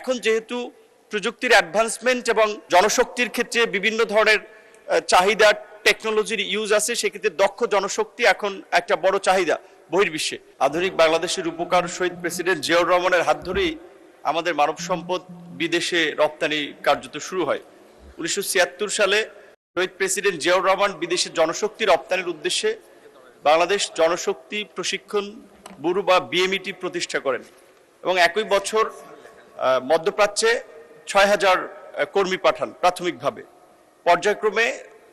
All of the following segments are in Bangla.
এখন যেহেতু প্রযুক্তির অ্যাডভান্সমেন্ট এবং জনশক্তির ক্ষেত্রে বিভিন্ন ধরনের চাহিদা টেকনোলজির ইউজ আছে, সেক্ষেত্রে দক্ষ জনশক্তি এখন একটা বড় চাহিদা বহির্বিশ্বে। আধুনিক বাংলাদেশের উপকার শহীদ প্রেসিডেন্ট জিয়াউর রহমানের হাত ধরেই আমাদের মানব সম্পদ বিদেশে রপ্তানি কার্যত শুরু হয়। 1976 সালে শহীদ প্রেসিডেন্ট জিয়াউর রহমান বিদেশে জনশক্তি রপ্তানির উদ্দেশ্যে বাংলাদেশ জনশক্তি প্রশিক্ষণ ব্যুরো বা বিএমইটি প্রতিষ্ঠা করেন এবং একই বছর মধ্যপ্রাচ্যে ৬,০০০ কর্মী পাঠান প্রাথমিকভাবে। পর্যায়ক্রমে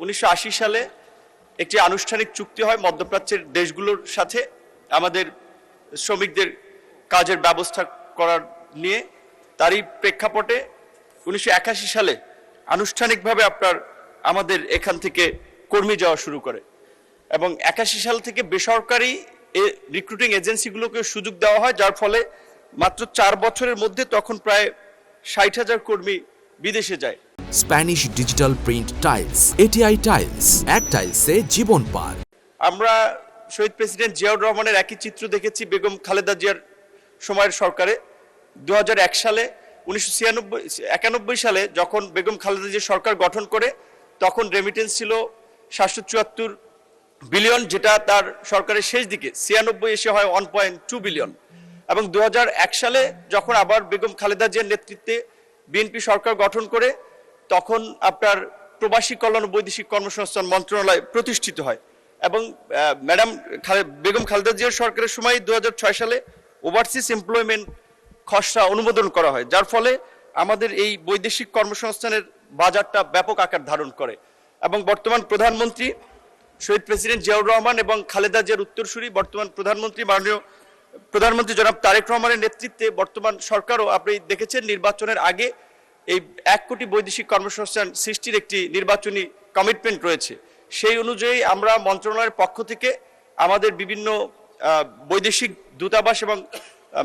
1980 সালে একটি আনুষ্ঠানিক চুক্তি হয় মধ্যপ্রাচ্যের দেশগুলোর সাথে আমাদের শ্রমিকদের কাজের ব্যবস্থা করার নিয়ে। তারই প্রেক্ষাপটে 1981 সালে আনুষ্ঠানিকভাবে আমাদের এখান থেকে কর্মী যাওয়া শুরু করে এবং 81 সাল থেকে বেসরকারি রিক্রুটিং এজেন্সিগুলোকে সুযোগ দেওয়া হয়, যার ফলে মাত্র 4 বছরের মধ্যে তখন প্রায় 60,000 কর্মী বিদেশে যায়। Spanish digital print tiles, ATI tiles, এক টাইলসে জীবন পার। আমরা শহীদ প্রেসিডেন্ট জিয়াউর রহমানের একই চিত্র দেখেছি বেগম খালেদা জিয়ার সময়ের সরকারে। 2001 সালে 1991 সালে যখন বেগম খালেদা জিয়া সরকার গঠন করে তখন রেমিটেন্স ছিল 774 বিলিয়ন, যেটা তার সরকারের শেষ দিকে 96 এসে হয় 1.2 বিলিয়ন। এবং 2001 সালে যখন আবার বেগম খালেদা জিয়ার নেতৃত্বে বিএনপি সরকার গঠন করে তখন প্রবাসী কল্যাণ ও বৈদেশিক কর্মসংস্থান মন্ত্রণালয় প্রতিষ্ঠিত হয় এবং বেগম খালেদা জিয়ার সরকারের সময় 2006 সালে ওভারসিজ এমপ্লয়মেন্ট খসড়া অনুমোদন করা হয়, যার ফলে আমাদের এই বৈদেশিক কর্মসংস্থানের বাজারটা ব্যাপক আকার ধারণ করে। এবং বর্তমান প্রধানমন্ত্রী শহীদ প্রেসিডেন্ট জিয়াউর রহমান এবং খালেদা জিয়ার উত্তরসূরি বর্তমান মাননীয় প্রধানমন্ত্রী জনাব তারেক রহমানের নেতৃত্বে বর্তমান সরকারও আপনি দেখেছেন নির্বাচনের আগে এই 1 কোটি বৈদেশিক কর্মসংস্থান সৃষ্টির একটি নির্বাচনী কমিটমেন্ট রয়েছে। সেই অনুযায়ী আমরা মন্ত্রণালয়ের পক্ষ থেকে আমাদের বিভিন্ন বৈদেশিক দূতাবাস এবং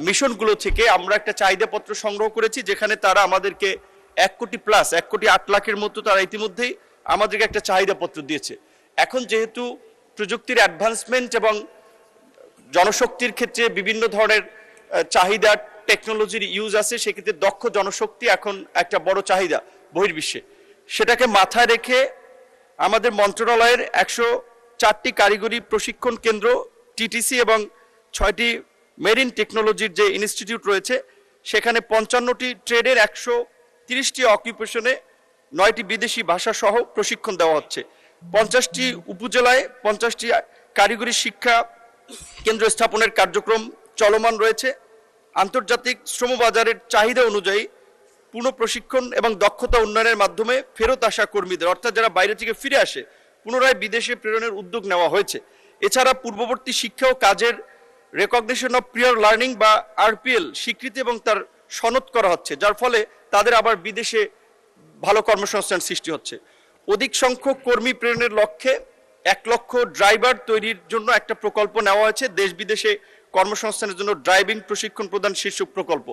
মিশনগুলো থেকে আমরা একটা চাহিদাপত্র সংগ্রহ করেছি, যেখানে তারা আমাদেরকে 1 কোটি প্লাস 1 কোটি 8 লাখের মতো তারা ইতিমধ্যেই আমাদেরকে একটা চাহিদাপত্র দিয়েছে। এখন যেহেতু প্রযুক্তির অ্যাডভান্সমেন্ট এবং জনশক্তির ক্ষেত্রে বিভিন্ন ধরনের চাহিদা টেকনোলজির ইউজ আছে, সেক্ষেত্রে দক্ষ জনশক্তি এখন একটা বড় চাহিদা বহির্বিশ্বে। সেটাকে মাথায় রেখে আমাদের মন্ত্রণালয়ের 104টি কারিগরি প্রশিক্ষণ কেন্দ্র টিটিসি এবং 6টি মেরিন টেকনোলজির যে ইনস্টিটিউট রয়েছে, সেখানে 55টি ট্রেডের 130টি অকুপেশনে 9টি বিদেশি ভাষা সহ প্রশিক্ষণ দেওয়া হচ্ছে। 50টি উপজেলায় 50টি কারিগরি শিক্ষা কেন্দ্র স্থাপনের কার্যক্রম চলমান রয়েছে। আন্তর্জাতিক শ্রমবাজারের চাহিদা অনুযায়ী পুনঃ প্রশিক্ষণ এবং দক্ষতা উন্নয়নের মাধ্যমে ফেরত আসা কর্মীদের, অর্থাৎ যারা বাইরে থেকে ফিরে আসে, পুনরায় বিদেশে প্রেরণের উদ্যোগ নেওয়া হয়েছে। এছাড়া পূর্ববর্তী শিক্ষা ও কাজের রেকগনিশন অফ প্রিয়র লার্নিং বা আরপিএল স্বীকৃতি এবং তার সনদ করা হচ্ছে, যার ফলে তাদের আবার বিদেশে ভালো কর্মসংস্থান সৃষ্টি হচ্ছে। অধিক সংখ্যক কর্মী প্রেরণের লক্ষ্যে 1 লক্ষ ড্রাইভার তৈরির জন্য একটা প্রকল্প নেওয়া হয়েছে, দেশ বিদেশে কর্মসংস্থানের জন্য ড্রাইভিং প্রশিক্ষণ প্রদান শীর্ষক প্রকল্প।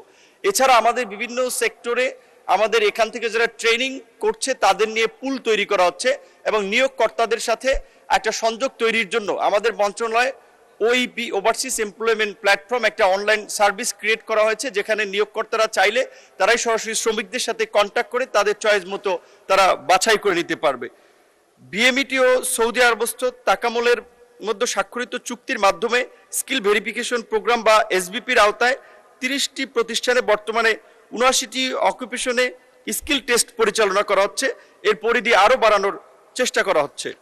এছাড়া আমাদের বিভিন্ন সেক্টরে আমাদের এখান থেকে যারা ট্রেনিং করছে তাদের নিয়ে পুল তৈরি করা হচ্ছে এবং নিয়োগকর্তাদের সাথে একটা সংযোগ তৈরির জন্য আমাদের মন্ত্রণালয় ওইবি ওভারসিজ এমপ্লয়মেন্ট প্ল্যাটফর্ম একটা অনলাইন সার্ভিস ক্রিয়েট করা হয়েছে, যেখানে নিয়োগকর্তারা চাইলে তারাই সরাসরি শ্রমিকদের সাথে কন্ট্যাক্ট করে তাদের চয়েস মতো তারা বাছাই করে নিতে পারবে। বিএমইটি ও সৌদি আরবস্থ তাকামলের মধ্যে স্বাক্ষরিত চুক্তির মাধ্যমে স্কিল ভেরিফিকেশন প্রোগ্রাম বা এসবিপির আওতায় 30টি প্রতিষ্ঠানে বর্তমানে 79টি অকুপেশনে স্কিল টেস্ট পরিচালনা করা হচ্ছে। এর পরিধি আরও বাড়ানোর চেষ্টা করা হচ্ছে।